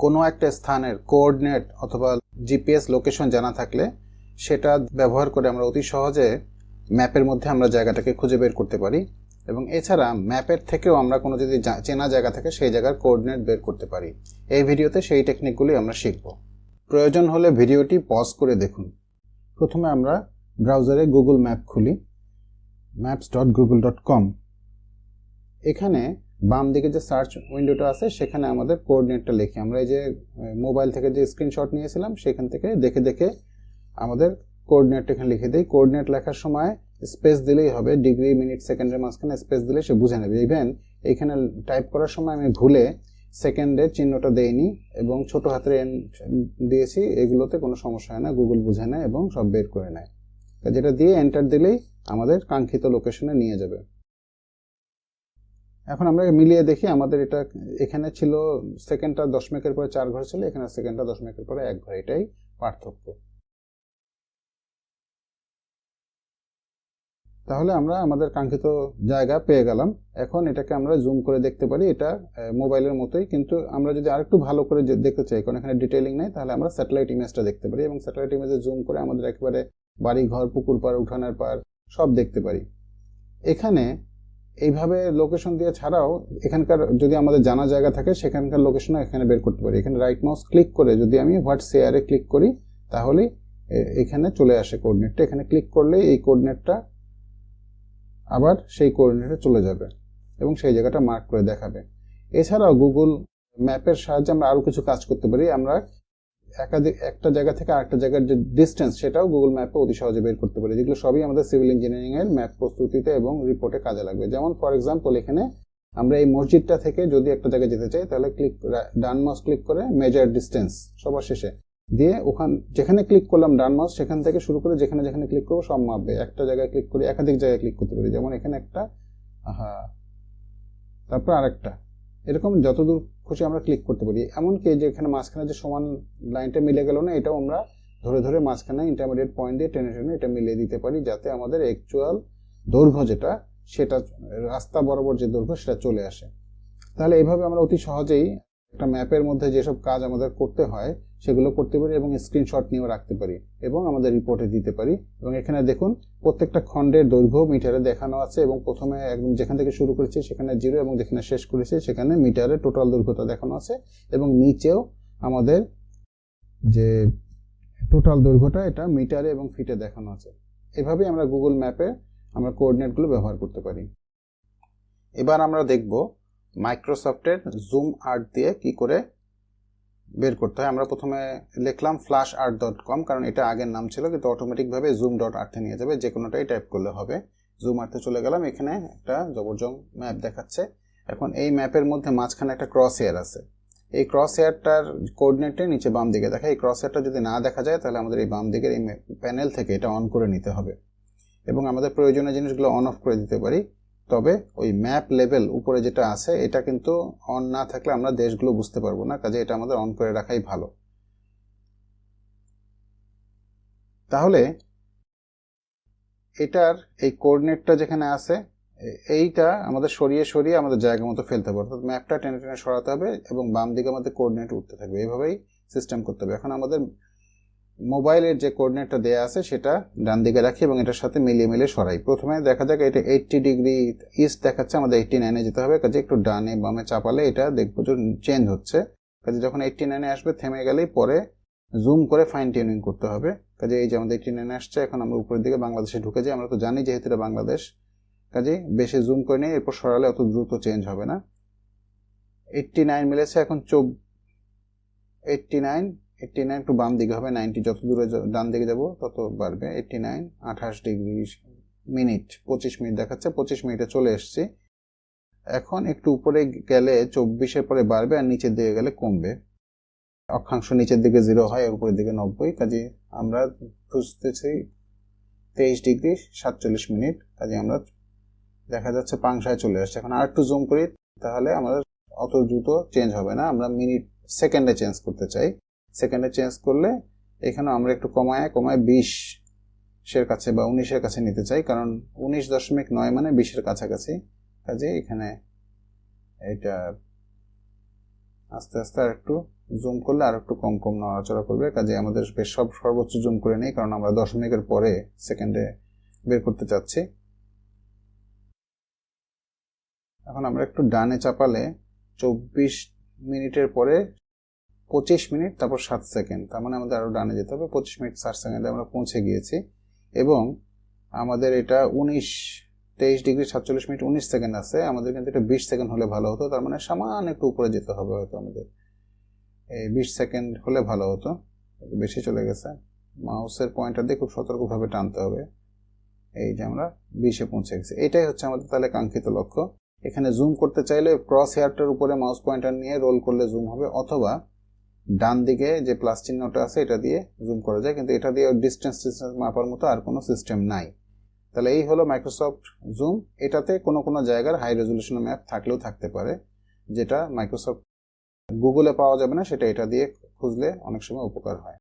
কোনো একটা স্থানের কোঅর্ডিনেট অথবা জিপিএস লোকেশন জানা থাকলে সেটা ব্যবহার করে আমরা অতি সহজে ম্যাপের মধ্যে আমরা জায়গাটাকে খুঁজে বের করতে পারি এবং এছাড়া ম্যাপের থেকেও আমরা কোনো যদি চেনা জায়গা থাকে সেই জায়গার কোঅর্ডিনেট বের করতে পারি। এই ভিডিওতে সেই টেকনিকগুলি আমরা শিখব। প্রয়োজন হলে ভিডিওটি পজ করে দেখুন। প্রথমে আমরা ব্রাউজারে গুগল ম্যাপ খুলি, maps.google.com। এখানে বাম দিকে যে সার্চ উইন্ডোটা আছে সেখানে আমাদের কোঅর্ডিনেটটা লিখি। আমরা এই যে মোবাইল থেকে যে স্ক্রিনশট নিয়েছিলাম সেখান থেকে দেখে দেখে আমাদের কোঅর্ডিনেটটা এখানে লিখে দিই। কোঅর্ডিনেট লেখার সময় স্পেস দিলেই হবে, ডিগ্রি মিনিট সেকেন্ডের মাঝখানে স্পেস দিলে সে বুঝে নেবে। ইভেন এখানে টাইপ করার সময় আমি ভুলে সেকেন্ডের চিহ্নটা দেইনি এবং ছোট হাতের এন দিয়েছি, এগুলোতে কোনো সমস্যা হয় না, গুগল বুঝে নেয় এবং সব বের করে নেয়। যেটা দিয়ে এন্টার দিলেই আমাদের কাঙ্ক্ষিত লোকেশনে নিয়ে যাবে। এখন আমরা মিলিয়ে দেখি, আমাদের এটা এখানে ছিল সেকেন্ডটা দশমিকের পরে 4 ঘর ছিল, এখানে সেকেন্ডটা দশমিকের পরে 1 ঘর, এটাই পার্থক্য। তাহলে আমরা আমাদের কাঙ্ক্ষিত জায়গা পেয়ে গেলাম। এখন এটাকে আমরা জুম করে দেখতে পারি, এটা মোবাইলের মতোই, কিন্তু আমরা যদি আরেকটু ভালো করে দেখতে চাই, কারণ এখানে ডিটেইলিং নাই, তাহলে আমরা স্যাটেলাইট ইমেজটা দেখতে পারি এবং স্যাটেলাইট ইমেজে জুম করে আমাদের একেবারে বাড়ি ঘর, পুকুর পাড়, উঠানের পাড় সব দেখতে পারি। এখানে এইভাবে লোকেশন দিয়ে ছাড়াও এখানকার যদি আমাদের জানা জায়গা থাকে সেখানকার লোকেশনও এখানে বের করতে পারি। এখানে রাইট মাউস ক্লিক করে যদি আমি হোয়াট শেয়ারে ক্লিক করি তাহলে এখানে চলে আসে কোঅর্ডিনেটটা। এখানে ক্লিক করলে এই কোঅর্ডিনেটটা আবার সেই কোঅর্ডিনেটে চলে যাবে এবং সেই জায়গাটা মার্ক করে দেখাবে। এছাড়াও গুগল ম্যাপের সাহায্যে আমরা আরো কিছু কাজ করতে পারি। আমরা একটা জায়গা থেকে আরেকটা জায়গার যে ডিস্টেন্স সেটাও গুগল ম্যাপে অতি সহজে বের করতে পারি, যেগুলো সবই আমাদের সিভিল ইঞ্জিনিয়ারিং এর ম্যাপ প্রস্তুতিতে এবং রিপোর্টে কাজে লাগবে। যেমন ফর এক্সাম্পল এখানে আমরা এই মসজিদটা থেকে যদি একটা জায়গায় যেতে চাই তাহলে ডান মাউস ক্লিক করে মেজার ডিস্টেন্স সবার শেষে দিয়ে ওখান যেখানে ক্লিক করলাম ডান মাউস সেখান থেকে শুরু করে যেখানে যেখানে ক্লিক করবো সব মাপবে। একটা জায়গায় ক্লিক করে একাধিক জায়গায় ক্লিক করতে পারি, যেমন এখানে একটা, তারপর আরেকটা, এরকম যতদূর খুশি আমরা ক্লিক করতে পারি। এমনকি যে এখানে মাঝখানে যে সমান লাইনটা মিলে গেল না, এটাও আমরা ধরে ধরে মাঝখানে ইন্টারমিডিয়েট পয়েন্ট দিয়ে টেনে টেনে এটা মিলিয়ে দিতে পারি, যাতে আমাদের অ্যাকচুয়াল দৈর্ঘ্য যেটা সেটা রাস্তা বরাবর যে দৈর্ঘ্য সেটা চলে আসে। তাহলে এইভাবে আমরা অতি সহজেই একটা ম্যাপের মধ্যে যেসব কাজ আমাদের করতে হয় সেগুলো করতে পারি এবং স্ক্রিনশট নিয়েও রাখতে পারি এবং আমাদের রিপোর্টে দিতে পারি। এবং এখানে দেখুন প্রত্যেকটা খণ্ডের দৈর্ঘ্য মিটারে দেখানো আছে এবং প্রথমে একদম যেখান থেকে শুরু করেছি সেখানে 0 এবং যেখানে শেষ করেছি সেখানে মিটারে টোটাল দৈর্ঘ্যটা দেখানো আছে এবং নিচেও আমাদের যে টোটাল দৈর্ঘ্যটা এটা মিটারে এবং ফিটে দেখানো আছে। এভাবেই আমরা গুগল ম্যাপে আমরা কোঅর্ডিনেটগুলো ব্যবহার করতে পারি। এবার আমরা দেখব মাইক্রোসফটের জুম আর্ট দিয়ে কি করে বের করতে হয়। আমরা প্রথমে লিখলাম flashart.com, কারণ এটা আগের নাম ছিল, কিন্তু অটোমেটিকভাবে zoom.art এ নিয়ে যাবে, যে কোনোটাই টাইপ করলে হবে। জুম আর্টে চলে গেলাম, এখানে একটা জবরদস্ত ম্যাপ দেখাচ্ছে। এখন এই ম্যাপের মধ্যে মাঝখানে একটা ক্রস হেয়ার আছে, এই ক্রস হেয়ারটার কোঅর্ডিনেটে নিচে বাম দিকে দেখা। এই ক্রস হেয়ারটা যদি না দেখা যায় তাহলে আমাদের এই বাম দিকের এই প্যানেল থেকে এটা অন করে নিতে হবে এবং আমাদের প্রয়োজনীয় জিনিসগুলো অন অফ করে দিতে পারি। তবে ওই ম্যাপ লেভেল উপরে যেটা আছে এটা কিন্তু অন না থাকলে আমরা দেশগুলো বুঝতে পারবো না, কাজে এটা আমাদের অন করে রাখাই ভালো। তাহলে এটার এই কোঅর্ডিনেটটা যেখানে আছে এইটা আমাদের সরিয়ে সরিয়ে আমাদের জায়গা মতো ফেলতে হবে, অর্থাৎ ম্যাপটা টেনে টেনে সরাতে হবে এবং বাম দিকে আমাদের কোঅর্ডিনেট উঠতে থাকবে। এইভাবেই সিস্টেম করতে হবে। এখন আমাদের মোবাইলের যে কোঅর্ডিনেটটা দেয়া আছে সেটা ডান দিকে রাখি এবং এটার সাথে মিলিয়ে মিলিয়ে সরাই। প্রথমে দেখা যাক এটা 80 ডিগ্রি ইস্ট দেখাচ্ছে, আমাদের 89-এ যেতে হবে, কাজে একটু ডানে বামে চাপালে এটা দেখবো যে চেঞ্জ হচ্ছে। কাজে যখন 89-এ আসবে থেমে গেলেই পরে জুম করে ফাইন টিউনিং করতে হবে। কাজে এই যে আমাদের 89 আসছে, এখন আমরা উপরের দিকে বাংলাদেশে ঢুকে যাই। আমরা তো জানি যেহেতু এটা বাংলাদেশ, কাজে বেশি জুম করে নিয়ে এরপর সরালে অত দ্রুত চেঞ্জ হবে না। 89 মিলেছে, এখন 89 একটু বাম দিকে হবে, 90 যত দূরে ডান দিকে যাব তত বাড়বে। 89 28 ডিগ্রি মিনিট 25 মিনিট দেখাচ্ছে, 25 মিনিটে চলে এসেছি। এখন একটু উপরে গেলে 24-এর পরে বাড়বে আর নিচের দিকে গেলে কমবে। অক্ষাংশ নিচের দিকে 0 হয় আর উপরের দিকে 90, কাজে আমরা খুঁজতেছি 23 ডিগ্রি 47 মিনিট, কাজে আমরা দেখা যাচ্ছে পাংশায় চলে আসছে। এখন আর একটু জুম করি, তাহলে আমাদের অত দ্রুত চেঞ্জ হবে না। আমরা মিনিট সেকেন্ডে চেঞ্জ করতে চাই, সেকেন্ডে চেঞ্জ করলে এখানে আমরা একটু কমায় 20-এর কাছে বা 19-এর কাছে নিতে চাই, কারণ 19.9 মানে 20-এর কাছাকাছি। কাজে এখানে এটা আস্তে আস্তে আর একটু জুম করলে আর একটু কম কম নড়াচড়া করবে, কাজে আমাদের বেশ সর্বোচ্চ জুম করে নেই, কারণ আমরা দশমিকের পরে সেকেন্ডে বের করতে চাচ্ছি। এখন আমরা একটু ডানে চাপালে 24 মিনিটের পরে 25 মিনিট, তারপর 7 সেকেন্ড, তার মানে আমাদের আরো ডানে যেতে হবে। 25 মিনিট 60 সেকেন্ডে আমরা পৌঁছে গিয়েছি, এবং আমাদের এটা 23 ডিগ্রি 47 মিনিট 19 সেকেন্ড আছে। আমাদের কিন্তু এটা 20 সেকেন্ড হলে ভালো হতো, তার মানে সামান্য একটু উপরে যেতে হবে হয়তো আমাদের। এই 20 সেকেন্ড হলে ভালো হতো, বেশি চলে গেছে। মাউসের পয়েন্টার দিয়ে খুব সতর্কভাবে টানতে হবে। এই যে আমরা 20-এ পৌঁছে গেছি, এটাই হচ্ছে আমাদের তাহলে কাঙ্ক্ষিত লক্ষ্য। এখানে জুম করতে চাইলে ক্রস হেয়ারটার উপরে মাউস পয়েন্টার নিয়ে রোল করলে জুম হবে, অথবা ডান দিকে যে প্লাস চিহ্নটা আছে এটা দিয়ে জুম করা যায়, কিন্তু এটা দিয়ে ডিস্টেন্স মাপার মতো আর কোনো সিস্টেম নাই। তাহলে এই হলো মাইক্রোসফট জুম। এটাতে কোনো কোনো জায়গার হাই রেজলিউশন ম্যাপ থাকলেও থাকতে পারে, যেটা মাইক্রোসফট গুগলে পাওয়া যাবে না, সেটা এটা দিয়ে খুঁজলে অনেক সময় উপকার হয়।